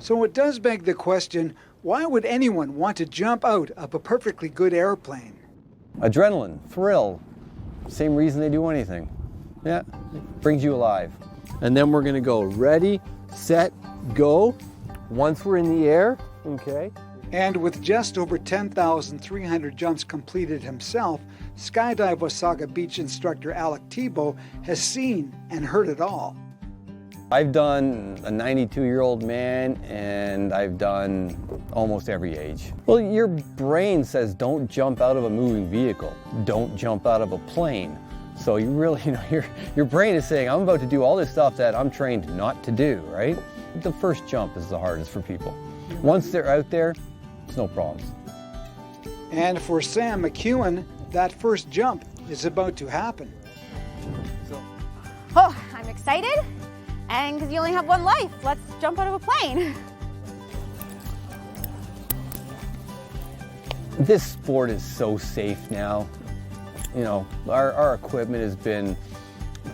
So it does beg the question, why would anyone want to jump out of a perfectly good airplane? Adrenaline, thrill, same reason they do anything. Yeah, it brings you alive. And then we're gonna go ready, set, go. Once we're in the air, okay. And with just over 10,300 jumps completed himself, Skydive Wasaga Beach instructor Alec Tebow has seen and heard it all. I've done a 92-year-old man, and I've done almost every age. Well, your brain says don't jump out of a moving vehicle, don't jump out of a plane. So you really, your brain is saying, I'm about to do all this stuff that I'm trained not to do, right? The first jump is the hardest for people. Once they're out there, it's no problems. And for Sam McEwen, that first jump is about to happen. Oh, I'm excited. And because you only have one life, let's jump out of a plane. This sport is so safe now. You know, our equipment has been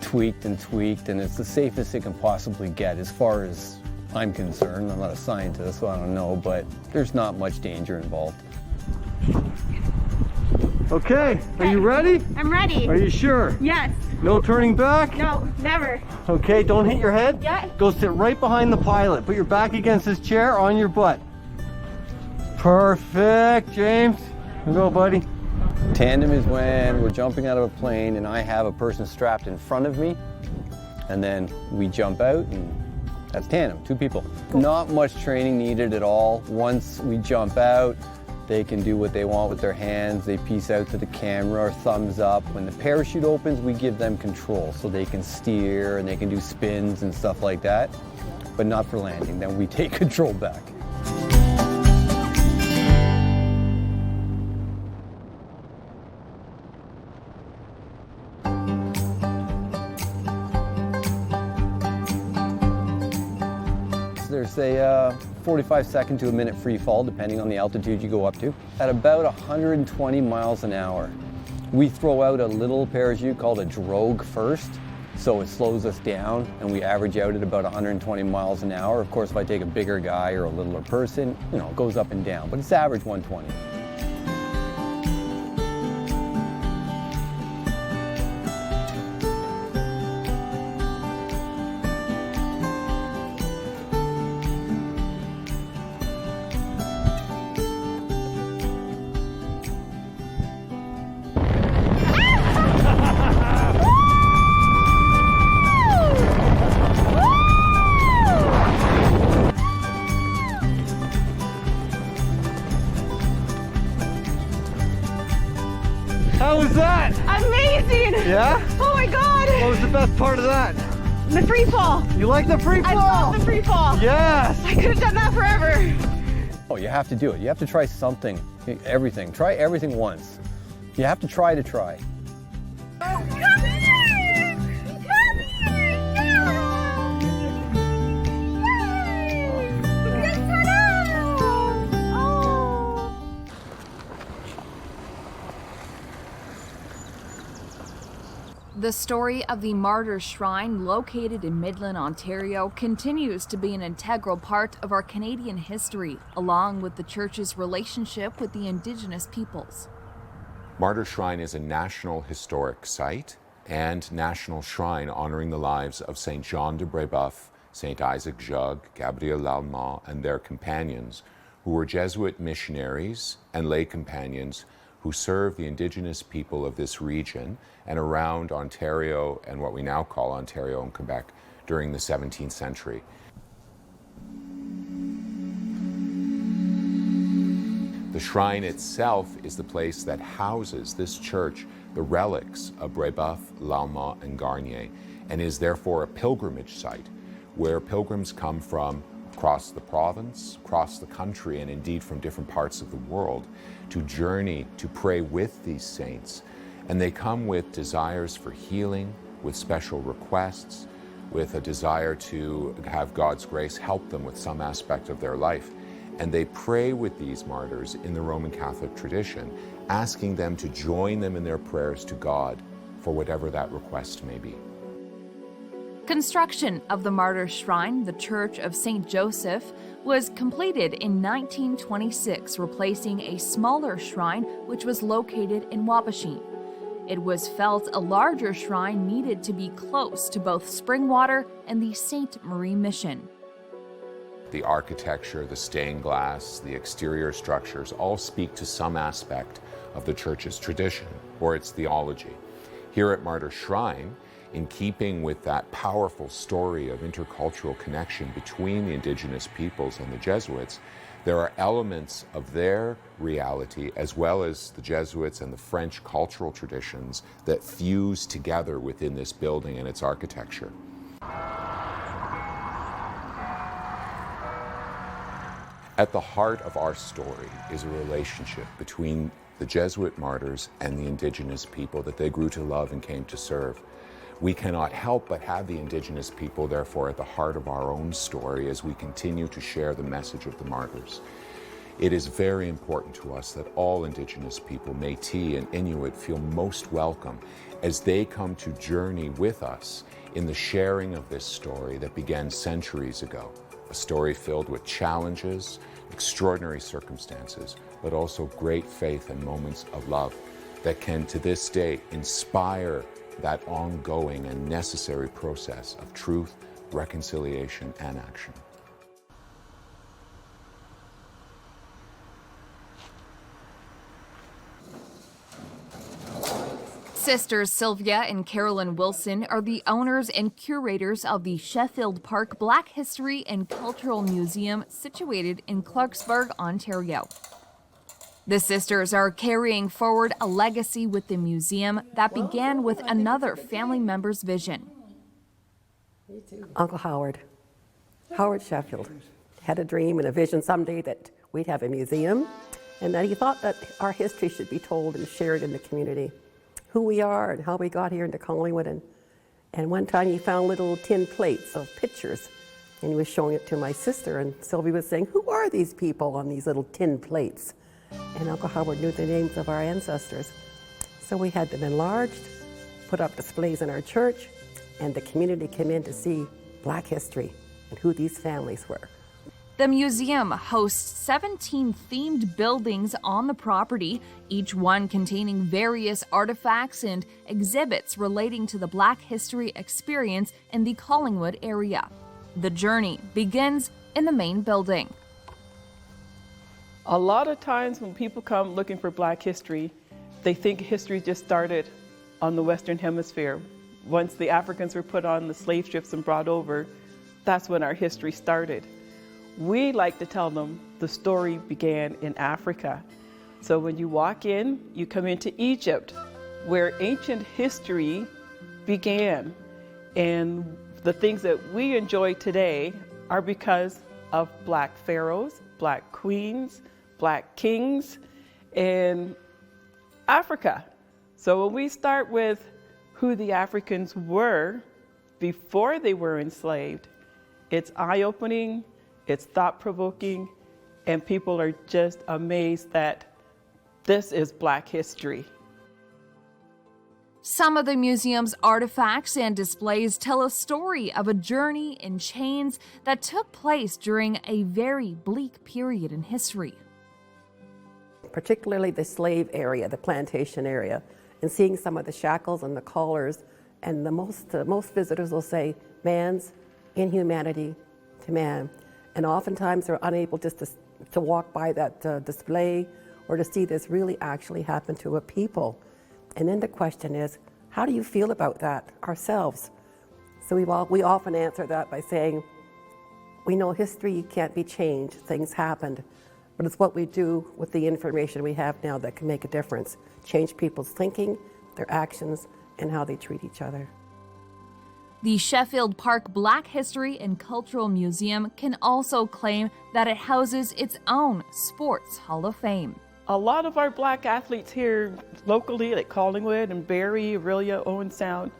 tweaked, and it's the safest it can possibly get as far as I'm concerned. I'm not a scientist, so I don't know, but there's not much danger involved. Okay, are you ready? I'm ready. Are you sure? Yes. No turning back? No, never. Okay, don't hit your head. Yeah. Go sit right behind the pilot. Put your back against his chair on your butt. Perfect, James. Go, buddy. Tandem is when we're jumping out of a plane and I have a person strapped in front of me, and then we jump out, and that's tandem, 2 people. Cool. Not much training needed at all. Once we jump out, they can do what they want with their hands. They peace out to the camera or thumbs up. When the parachute opens, we give them control so they can steer and they can do spins and stuff like that, but not for landing. Then we take control back. There's a 45-second to a minute free fall, depending on the altitude you go up to. At about 120 miles an hour, we throw out a little parachute called a drogue first, so it slows us down, and we average out at about 120 miles an hour. Of course, if I take a bigger guy or a littler person, you know, it goes up and down, but it's average 120. How was that? Amazing! Yeah? Oh my God! What was the best part of that? The free fall. You like the free fall? I love the free fall. Yes! I could have done that forever. Oh, you have to do it. You have to try something, everything. Try everything once. You have to try to try. Come here! Come here! The story of the Martyr Shrine, located in Midland, Ontario, continues to be an integral part of our Canadian history, along with the church's relationship with the Indigenous peoples. Martyr Shrine is a National Historic Site and National Shrine honoring the lives of St. John de Brébeuf, St. Isaac Jogues, Gabriel Lallemant, and their companions, who were Jesuit missionaries and lay companions who served the Indigenous people of this region and around Ontario and what we now call Ontario and Quebec during the 17th century. The shrine itself is the place that houses this church, the relics of Brébeuf, Lallemant, and Garnier, and is therefore a pilgrimage site where pilgrims come from across the province, across the country, and indeed from different parts of the world to journey to pray with these saints. And they come with desires for healing, with special requests, with a desire to have God's grace help them with some aspect of their life. And they pray with these martyrs in the Roman Catholic tradition, asking them to join them in their prayers to God for whatever that request may be. Construction of the Martyr Shrine, the Church of St. Joseph, was completed in 1926, replacing a smaller shrine which was located in Wabashin. It was felt a larger shrine needed to be close to both Springwater and the Sainte Marie Mission. The architecture, the stained glass, the exterior structures all speak to some aspect of the church's tradition or its theology. Here at Martyr Shrine, in keeping with that powerful story of intercultural connection between the indigenous peoples and the Jesuits, there are elements of their reality as well as the Jesuits and the French cultural traditions that fuse together within this building and its architecture. At the heart of our story is a relationship between the Jesuit martyrs and the indigenous people that they grew to love and came to serve. We cannot help but have the indigenous people, therefore, at the heart of our own story as we continue to share the message of the martyrs. It is very important to us that all indigenous people, Métis and Inuit, feel most welcome as they come to journey with us in the sharing of this story that began centuries ago. A story filled with challenges, extraordinary circumstances, but also great faith and moments of love that can, to this day, inspire that ongoing and necessary process of truth, reconciliation, and action. Sisters Sylvia and Carolyn Wilson are the owners and curators of the Sheffield Park Black History and Cultural Museum situated in Clarksburg, Ontario. The sisters are carrying forward a legacy with the museum that began with another family member's vision. Uncle Howard Sheffield, had a dream and a vision someday that we'd have a museum, and that he thought that our history should be told and shared in the community. Who we are and how we got here into Collingwood. And one time he found little tin plates of pictures, and he was showing it to my sister, and Sylvie was saying, "Who are these people on these little tin plates?" And Uncle Howard knew the names of our ancestors. So we had them enlarged, put up displays in our church, and the community came in to see Black history and who these families were. The museum hosts 17 themed buildings on the property, each one containing various artifacts and exhibits relating to the Black history experience in the Collingwood area. The journey begins in the main building. A lot of times when people come looking for Black history, they think history just started on the Western Hemisphere. Once the Africans were put on the slave ships and brought over, that's when our history started. We like to tell them the story began in Africa. So when you walk in, you come into Egypt, where ancient history began. And the things that we enjoy today are because of Black pharaohs, Black queens, Black kings, and Africa. So when we start with who the Africans were before they were enslaved, it's eye-opening, it's thought-provoking, and people are just amazed that this is Black history. Some of the museum's artifacts and displays tell a story of a journey in chains that took place during a very bleak period in history. Particularly the slave area, the plantation area, and seeing some of the shackles and the collars, and the most visitors will say, man's inhumanity to man. And oftentimes they're unable just to walk by that display or to see this really actually happen to a people. And then the question is, how do you feel about that ourselves? So we often answer that by saying, we know history can't be changed, things happened, but it's what we do with the information we have now that can make a difference, change people's thinking, their actions, and how they treat each other. The Sheffield Park Black History and Cultural Museum can also claim that it houses its own Sports Hall of Fame. A lot of our Black athletes here locally, like Collingwood and Brewery, Aurelia, Owen Sound,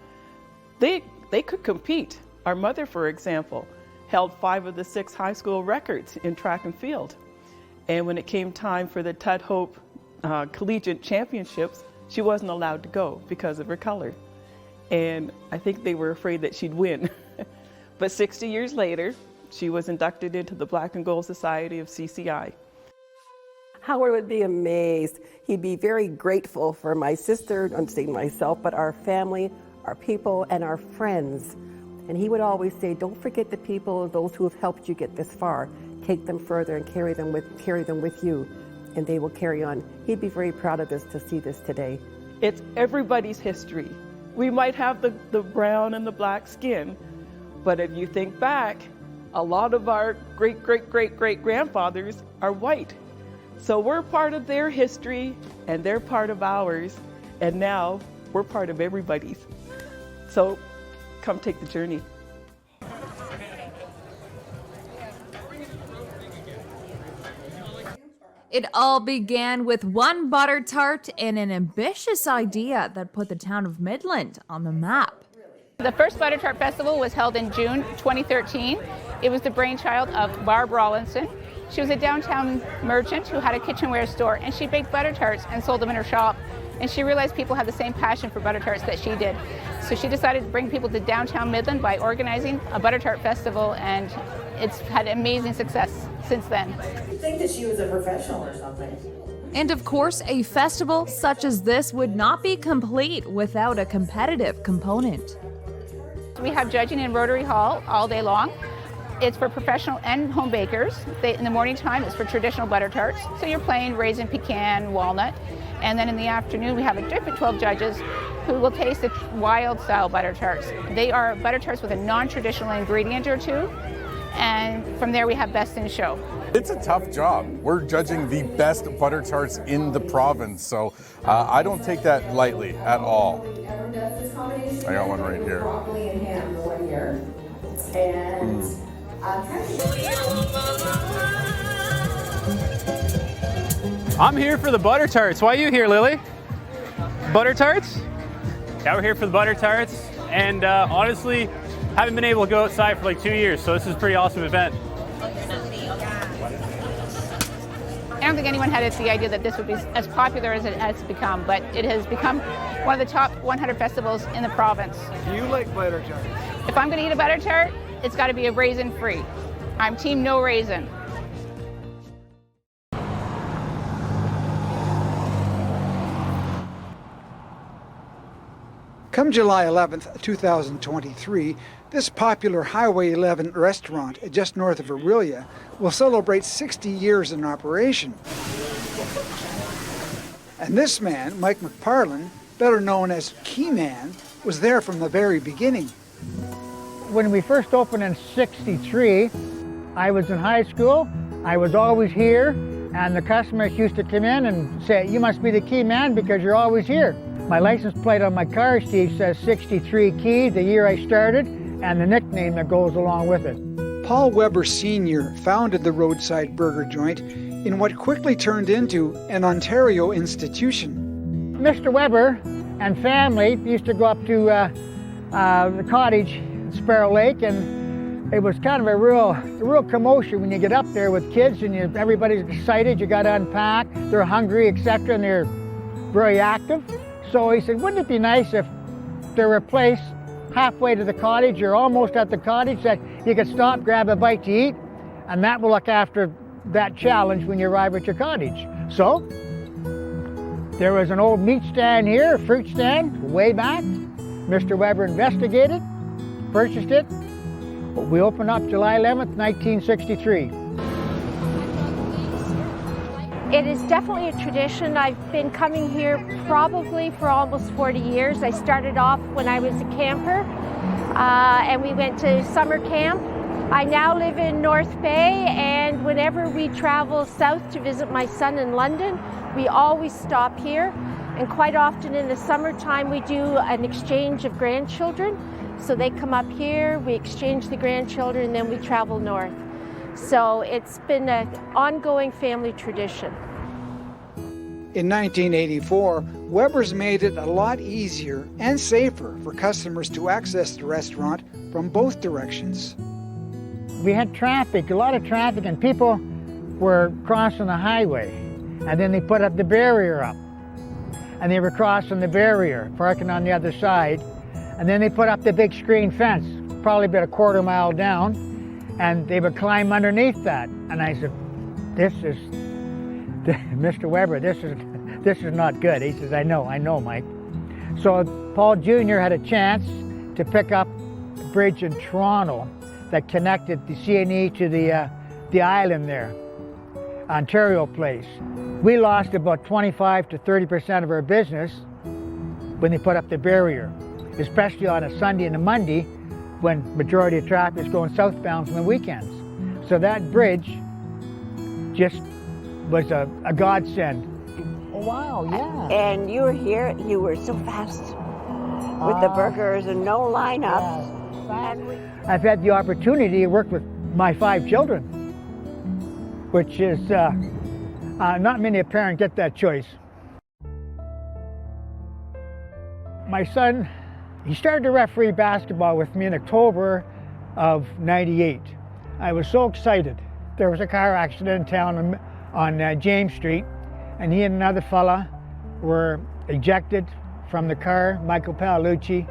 they could compete. Our mother, for example, held 5 of the 6 high school records in track and field. And when it came time for the Tud Hope Collegiate Championships, she wasn't allowed to go because of her color. And I think they were afraid that she'd win. But 60 years later, she was inducted into the Black and Gold Society of CCI. Howard would be amazed. He'd be very grateful for my sister, not saying myself, but our family, our people, and our friends. And he would always say, don't forget the people, those who have helped you get this far. Take them further and carry them with you, and they will carry on. He'd be very proud of us to see this today. It's everybody's history. We might have the brown and the black skin, but if you think back, a lot of our great-great-great-great-grandfathers are white. So we're part of their history, and they're part of ours, and now we're part of everybody's. So come take the journey. It all began with one butter tart and an ambitious idea that put the town of Midland on the map. The first Butter Tart Festival was held in June 2013. It was the brainchild of Barb Rawlinson. She was a downtown merchant who had a kitchenware store, and she baked butter tarts and sold them in her shop. And she realized people had the same passion for butter tarts that she did. So she decided to bring people to downtown Midland by organizing a Butter Tart Festival, and it's had amazing success since then. I think that she was a professional or something. And of course, a festival such as this would not be complete without a competitive component. We have judging in Rotary Hall all day long. It's for professional and home bakers. In the morning time, it's for traditional butter tarts. So you're playing raisin, pecan, walnut. And then in the afternoon, we have a different 12 judges who will taste the wild style butter tarts. They are butter tarts with a non-traditional ingredient or two. And from there, we have best in show. It's a tough job. We're judging the best butter tarts in the province, so I don't take that lightly at all. I got one right here. Broccoli and ham one year. And I'm here for the butter tarts. Why are you here, Lily? Butter tarts? Yeah, we're here for the butter tarts, and honestly, haven't been able to go outside for like 2 years, so this is a pretty awesome event. I don't think anyone had the idea that this would be as popular as it has become, but it has become one of the top 100 festivals in the province. Do you like butter tarts? If I'm going to eat a butter tart, it's got to be a raisin-free. I'm team no raisin. Come July 11th, 2023, this popular Highway 11 restaurant just north of Aurelia will celebrate 60 years in operation. And this man, Mike McParlin, better known as Keyman, was there from the very beginning. When we first opened in '63, I was in high school. I was always here, and the customers used to come in and say, "You must be the key man because you're always here." My license plate on my car, Steve, says 63 Key, the year I started, and the nickname that goes along with it. Paul Weber Sr. founded the roadside burger joint in what quickly turned into an Ontario institution. Mr. Weber and family used to go up to the cottage in Sparrow Lake, and it was kind of a real commotion when you get up there with kids and everybody's excited, you got to unpack, they're hungry, etc., and they're very active. So he said, wouldn't it be nice if there were a place halfway to the cottage or almost at the cottage that you could stop, grab a bite to eat, and that will look after that challenge when you arrive at your cottage. So there was an old meat stand here, a fruit stand, way back. Mr. Weber investigated, purchased it. We opened up July 11th, 1963. It is definitely a tradition. I've been coming here probably for almost 40 years. I started off when I was a camper, and we went to summer camp. I now live in North Bay, and whenever we travel south to visit my son in London, we always stop here. And quite often in the summertime, we do an exchange of grandchildren. So they come up here, we exchange the grandchildren, and then we travel north. So it's been an ongoing family tradition. In 1984, Weber's made it a lot easier and safer for customers to access the restaurant from both directions. We had traffic, a lot of traffic, and people were crossing the highway. And then they put up the barrier up. And they were crossing the barrier, parking on the other side. And then they put up the big screen fence, probably about a quarter mile down, and they would climb underneath that. And I said, Mr. Weber, this is not good. He says, I know, Mike. So Paul Jr. had a chance to pick up a bridge in Toronto that connected the CNE to the island there, Ontario Place. We lost about 25 to 30% of our business when they put up the barrier, especially on a Sunday and a Monday when majority of traffic is going southbound from the weekends. So that bridge just was a godsend. Oh, wow, yeah. And you were here, you were so fast with the burgers and no lineups. Yeah. I've had the opportunity to work with my 5 children, which is not many a parent get that choice. My son, he started to referee basketball with me in October of '98. I was so excited. There was a car accident in town on James Street, and he and another fella were ejected from the car, Michael Paolucci,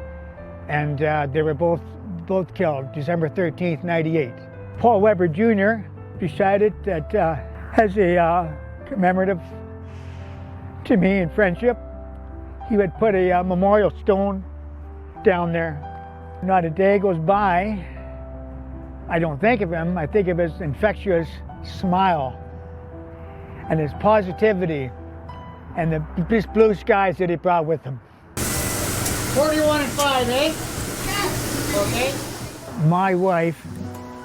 and they were both killed December 13th, '98. Paul Weber Jr. decided that as a commemorative to me in friendship, he would put a memorial stone down there. Not a day goes by, I don't think of him, I think of his infectious smile and his positivity and the blue skies that he brought with him. 41 and 5, eh? Okay. My wife,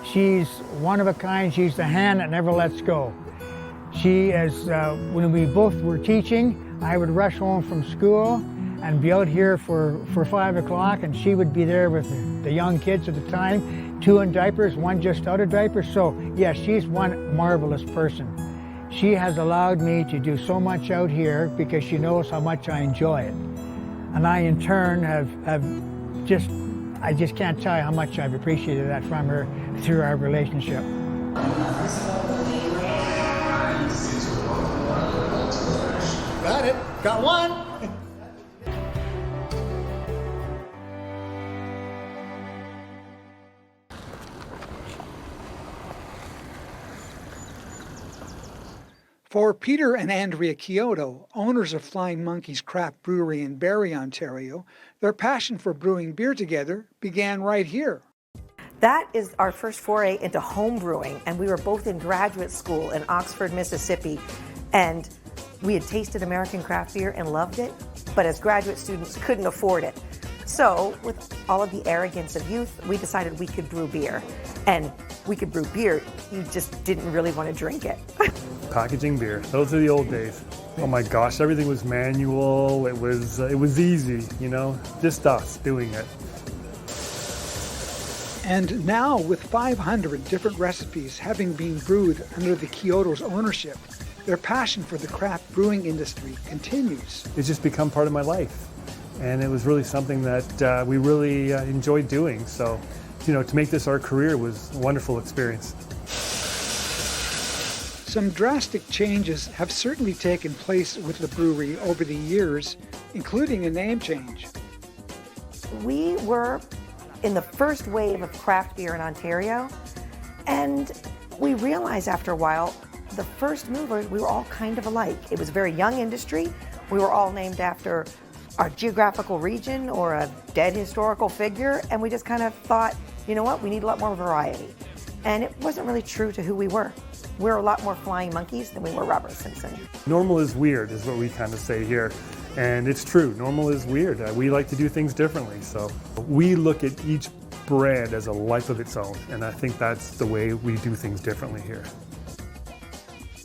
she's one of a kind. She's the hand that never lets go. She is, when we both were teaching, I would rush home from school and be out here for 5 o'clock, and she would be there with the young kids at the time, 2 in diapers, 1 just out of diapers. So yeah, she's one marvelous person. She has allowed me to do so much out here because she knows how much I enjoy it. And I in turn I just can't tell you how much I've appreciated that from her through our relationship. Got it. Got one. For Peter and Andrea Kyoto, owners of Flying Monkeys Craft Brewery in Barrie, Ontario, their passion for brewing beer together began right here. That is our first foray into home brewing, and we were both in graduate school in Oxford, Mississippi, and we had tasted American craft beer and loved it, but as graduate students couldn't afford it. So with all of the arrogance of youth, we decided we could brew beer. And we could brew beer, you just didn't really want to drink it. Packaging beer, those are the old days. Oh my gosh, everything was manual, it was easy, you know, just us doing it. And now, with 500 different recipes having been brewed under the Kyoto's ownership, their passion for the craft brewing industry continues. It's just become part of my life. And it was really something that we really enjoyed doing. So, you know, to make this our career was a wonderful experience. Some drastic changes have certainly taken place with the brewery over the years, including a name change. We were in the first wave of craft beer in Ontario, and we realized after a while, the first movers, we were all kind of alike. It was a very young industry. We were all named after our geographical region or a dead historical figure, and we just kind of thought, you know what, we need a lot more variety. And it wasn't really true to who we were. We're a lot more Flying Monkeys than we were Robert Simpson. Normal is weird is what we kind of say here. And it's true, normal is weird. We like to do things differently. So we look at each brand as a life of its own. And I think that's the way we do things differently here.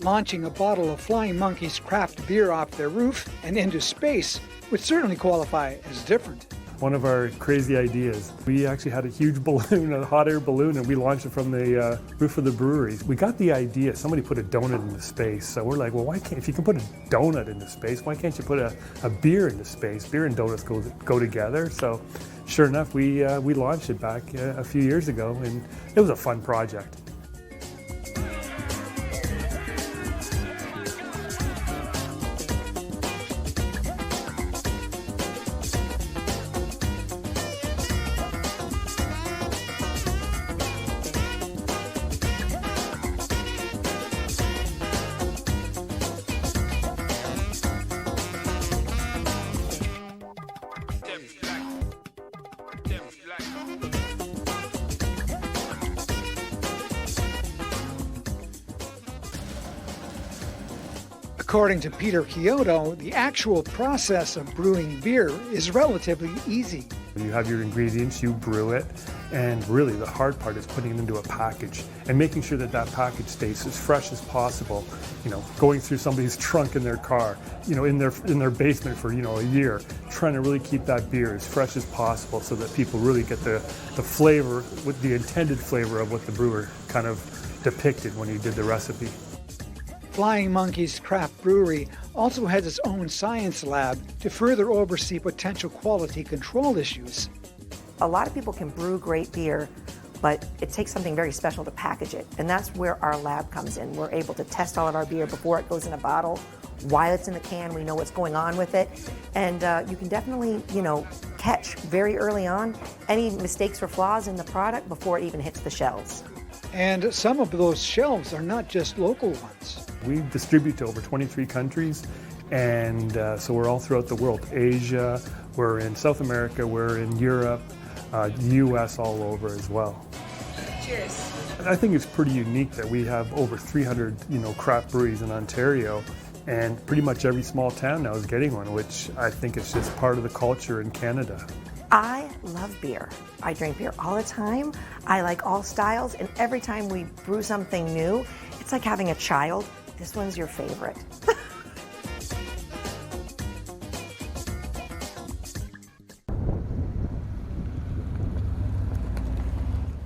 Launching a bottle of Flying Monkeys craft beer off their roof and into space would certainly qualify as different. One of our crazy ideas, we actually had a huge balloon, a hot air balloon, and we launched it from the roof of the brewery. We got the idea, somebody put a donut into space, so we're like, well, why can't, if you can put a donut into space, why can't you put a beer into space? Beer and donuts go together, so sure enough, we launched it back a few years ago, and it was a fun project. According to Peter Kyoto, the actual process of brewing beer is relatively easy. You have your ingredients, you brew it, and really the hard part is putting it into a package and making sure that that package stays as fresh as possible. You know, going through somebody's trunk in their car, you know, in their basement for, you know, a year, trying to really keep that beer as fresh as possible so that people really get the flavor, with the intended flavor of what the brewer kind of depicted when he did the recipe. Flying Monkey's Craft Brewery also has its own science lab to further oversee potential quality control issues. A lot of people can brew great beer, but it takes something very special to package it. And that's where our lab comes in. We're able to test all of our beer before it goes in a bottle. While it's in the can, we know what's going on with it. And you can definitely, you know, catch very early on any mistakes or flaws in the product before it even hits the shelves. And some of those shelves are not just local ones. We distribute to over 23 countries, and so we're all throughout the world. Asia, we're in South America, we're in Europe, US all over as well. Cheers. I think it's pretty unique that we have over 300, you know, craft breweries in Ontario, and pretty much every small town now is getting one, which I think is just part of the culture in Canada. I love beer. I drink beer all the time. I like all styles, and every time we brew something new, it's like having a child. This one's your favorite.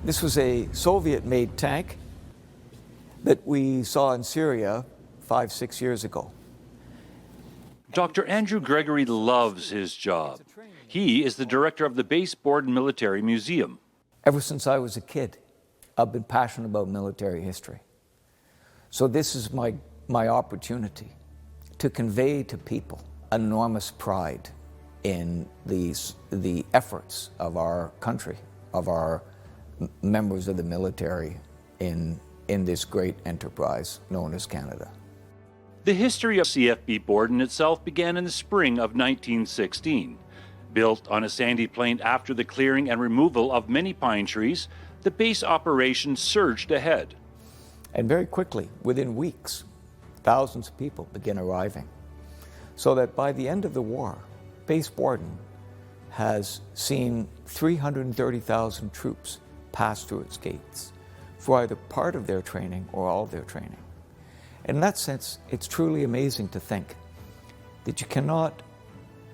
This was a Soviet-made tank that we saw in Syria 5-6 years ago. Dr. Andrew Gregory loves his job. He is the director of the Base Borden Military Museum. Ever since I was a kid, I've been passionate about military history. So this is my opportunity to convey to people enormous pride in the efforts of our country, of our members of the military in this great enterprise known as Canada. The history of CFB Borden itself began in the spring of 1916. Built on a sandy plain after the clearing and removal of many pine trees, the base operation surged ahead. And very quickly, within weeks, thousands of people began arriving. So that by the end of the war, Base Borden has seen 330,000 troops pass through its gates for either part of their training or all of their training. In that sense, it's truly amazing to think that you cannot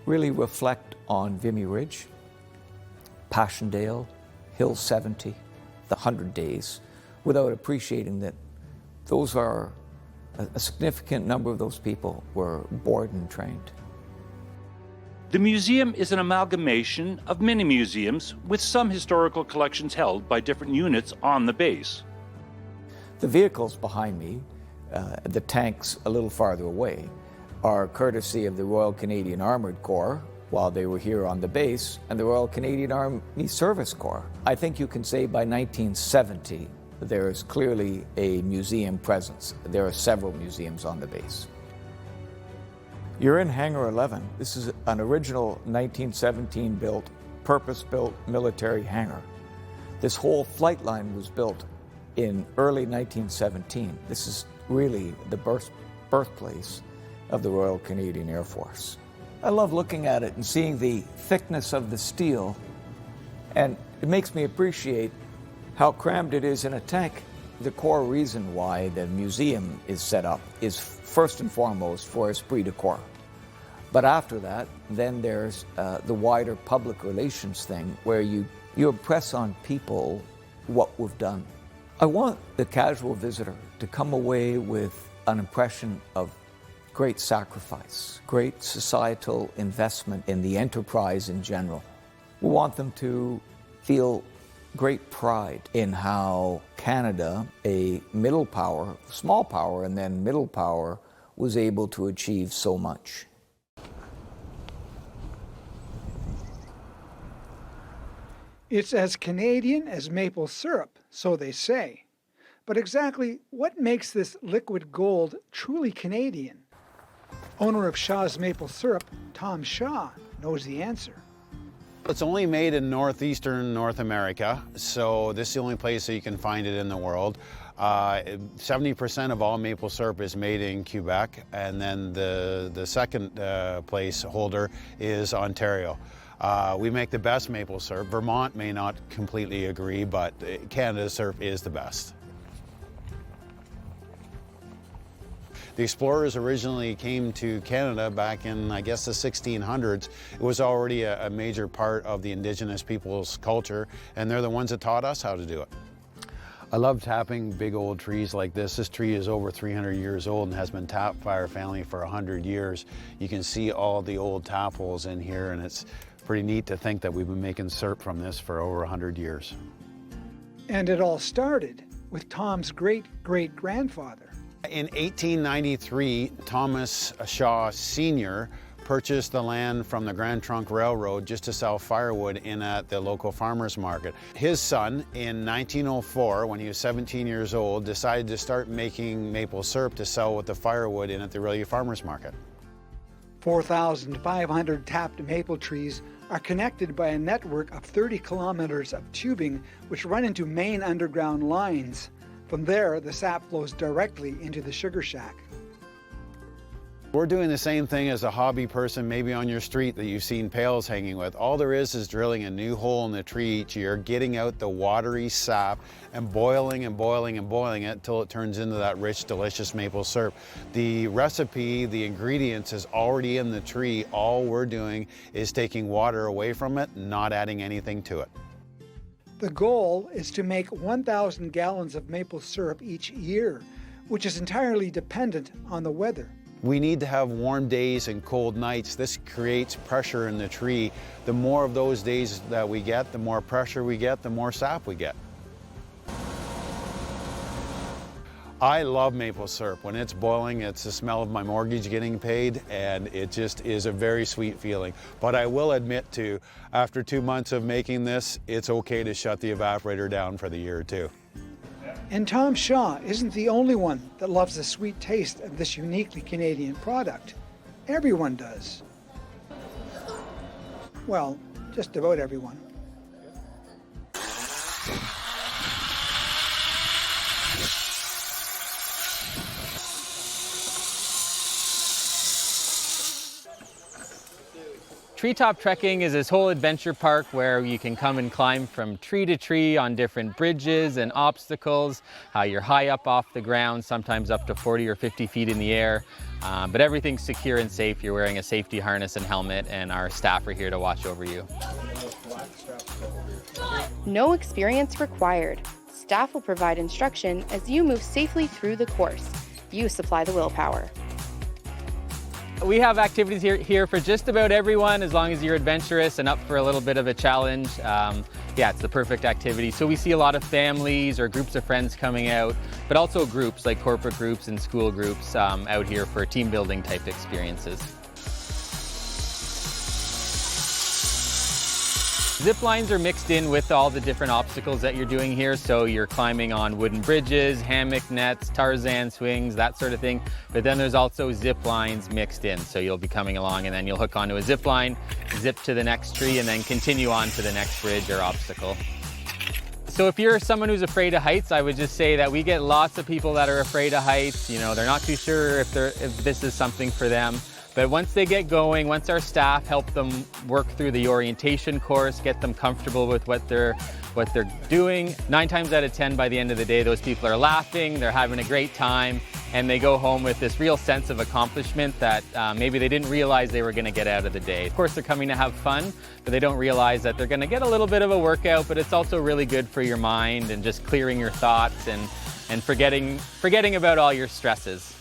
really reflect on Vimy Ridge, Passchendaele, Hill 70, the 100 Days, without appreciating that those are a significant number of those people were Borden trained. The museum is an amalgamation of many museums with some historical collections held by different units on the base. The vehicles behind me, the tanks a little farther away, are courtesy of the Royal Canadian Armoured Corps while they were here on the base, and the Royal Canadian Army Service Corps. I think you can say by 1970 there is clearly a museum presence. There are several museums on the base. You're in Hangar 11. This is an original 1917 built, purpose-built military hangar. This whole flight line was built in early 1917. This is really the birthplace of the Royal Canadian Air Force. I love looking at it and seeing the thickness of the steel, and it makes me appreciate how crammed it is in a tank. The core reason why the museum is set up is first and foremost for esprit de corps. But after that, then there's the wider public relations thing where you impress on people what we've done. I want the casual visitor to come away with an impression of great sacrifice, great societal investment in the enterprise in general. We want them to feel great pride in how Canada, a middle power, small power, and then middle power, was able to achieve so much. It's as Canadian as maple syrup, so they say. But exactly what makes this liquid gold truly Canadian? Owner of Shaw's Maple Syrup, Tom Shaw, knows the answer. It's only made in northeastern North America, so this is the only place that you can find it in the world. 70% of all maple syrup is made in Quebec, and then the second place holder is Ontario. We make the best maple syrup. Vermont may not completely agree, but Canada's syrup is the best. The explorers originally came to Canada back in, I guess, the 1600s. It was already a major part of the Indigenous people's culture, and they're the ones that taught us how to do it. I love tapping big old trees like this. This tree is over 300 years old and has been tapped by our family for 100 years. You can see all the old tap holes in here, and it's pretty neat to think that we've been making syrup from this for over 100 years. And it all started with Tom's great-great-grandfather. In 1893, Thomas Shaw Sr. purchased the land from the Grand Trunk Railroad just to sell firewood in at the local farmers market. His son, in 1904, when he was 17 years old, decided to start making maple syrup to sell with the firewood in at the Aurelia Farmers Market. 4,500 tapped maple trees are connected by a network of 30 kilometers of tubing which run into main underground lines. From there, the sap flows directly into the sugar shack. We're doing the same thing as a hobby person maybe on your street that you've seen pails hanging with. All there is drilling a new hole in the tree each year, getting out the watery sap and boiling and boiling and boiling it until it turns into that rich, delicious maple syrup. The recipe, the ingredients is already in the tree. All we're doing is taking water away from it, not adding anything to it. The goal is to make 1,000 gallons of maple syrup each year, which is entirely dependent on the weather. We need to have warm days and cold nights. This creates pressure in the tree. The more of those days that we get, the more pressure we get, the more sap we get. I love maple syrup. When it's boiling, it's the smell of my mortgage getting paid, and it just is a very sweet feeling. But I will admit to, after 2 months of making this, it's okay to shut the evaporator down for the year or two. And Tom Shaw isn't the only one that loves the sweet taste of this uniquely Canadian product. Everyone does. Well, just about everyone. Treetop Trekking is this whole adventure park where you can come and climb from tree to tree on different bridges and obstacles. You're high up off the ground, sometimes up to 40 or 50 feet in the air, but everything's secure and safe. You're wearing a safety harness and helmet, and our staff are here to watch over you. No experience required. Staff will provide instruction as you move safely through the course. You supply the willpower. We have activities here for just about everyone, as long as you're adventurous and up for a little bit of a challenge. Yeah, it's the perfect activity. So we see a lot of families or groups of friends coming out, but also groups like corporate groups and school groups out here for team building type experiences. Zip lines are mixed in with all the different obstacles that you're doing here. So you're climbing on wooden bridges, hammock nets, Tarzan swings, that sort of thing. But then there's also zip lines mixed in. So you'll be coming along and then you'll hook onto a zip line, zip to the next tree, and then continue on to the next bridge or obstacle. So if you're someone who's afraid of heights, I would just say that we get lots of people that are afraid of heights. You know, they're not too sure if this is something for them. But once they get going, once our staff help them work through the orientation course, get them comfortable with what they're doing, 9 times out of 10 by the end of the day, those people are laughing, they're having a great time, and they go home with this real sense of accomplishment that maybe they didn't realize they were going to get out of the day. Of course, they're coming to have fun, but they don't realize that they're going to get a little bit of a workout, but it's also really good for your mind and just clearing your thoughts and forgetting about all your stresses.